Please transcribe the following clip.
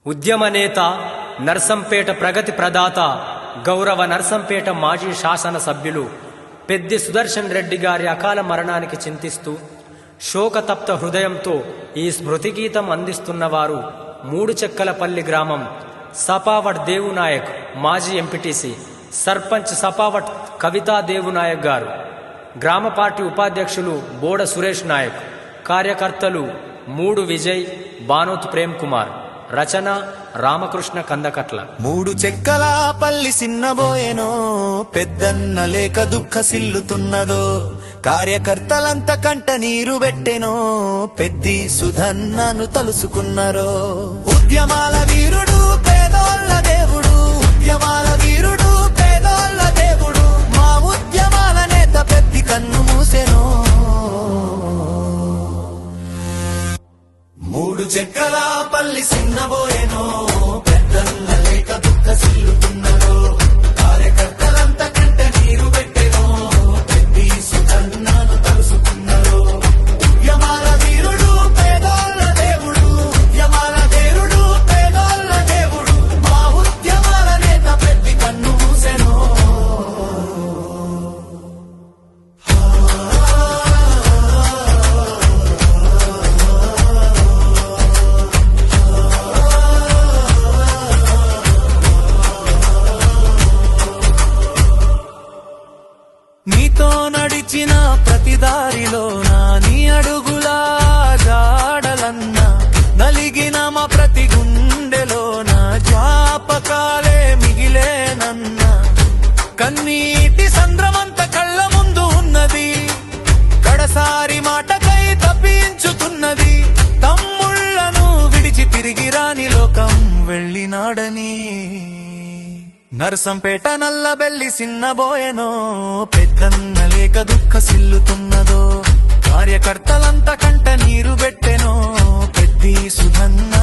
ఉద్యమ నేత, నర్సంపేట ప్రగతి ప్రదాత, గౌరవ నర్సంపేట మాజీ శాసన సభ్యులు పెద్ది సుదర్శన్ రెడ్డి గారి అకాల మరణానికి చింతిస్తూ శోకతప్త హృదయంతో ఈ స్మృతిగీతం అందిస్తున్నవారు మూడుచెక్కలపల్లి గ్రామం సపావట్ దేవునాయక్ మాజీ ఎంపీటీసీ, సర్పంచ్ సపావట్ కవితా దేవునాయక్ గారు, గ్రామ పార్టీ ఉపాధ్యక్షులు బోడ సురేష్ నాయక్, కార్యకర్తలు మూడు విజయ్, బానోత్ ప్రేమ్ కుమార్, రచన రామకృష్ణ కందకట్ల. మూడు చెక్కల పల్లి సిన్నబోయేనో, పెద్దన్న లేక దుఃఖ సిల్లుతున్నదో, కార్యకర్తలంత కంట నీరు పెట్టెనో, పెద్ది సుధన్నను తలుసుకున్నారో. ఉద్యమాల వీరుడు పేదోళ్ళ దేవుడు, ఉద్యమాల వీరుడు పేదోళ్ళ దేవుడు, మా ఉద్యమాల నేత పెద్ది కన్ను మూసెనో. మూడు చెక్కల పల్లి సిన్నబోయేనో, పెద్దన్న లేక దుఃఖ సిల్లుతున్నదో, కార్యకర్తలంత కంట నీరు పెట్టెనో, పెద్ది సుధన్నను తలుసుకున్నదో. ఉద్యమాల వీరుడు పేదోళ్ళ దేవుడు, ఉద్యమాల వీరుడు పేదోళ్ళ దేవుడు, మా ఉద్యమాల నేత పెద్ది కన్ను మూసెనో. నీతో నడిచిన ప్రతి దారిలో నీ అడుగులా జాడలన్నా, నలిగిన మా ప్రతి గుండెలో నా జ్ఞాపకాలే మిగిలేనన్నా. కన్నీటి సంద్రమంత కళ్ళ ముందు ఉన్నది, కడసారి మాటకై తప్పించుతున్నది. తమ్ముళ్లను విడిచి తిరిగి రాని లోకం వెళ్ళినాడని నర్సంపేట నల్లబెల్లి సిన్నబోయేనో, పెద్దన్న లేక దుఃఖ సిల్లుతున్నదో, కార్యకర్తలంత కంట నీరు పెట్టెనో, పెద్ది సుధన్న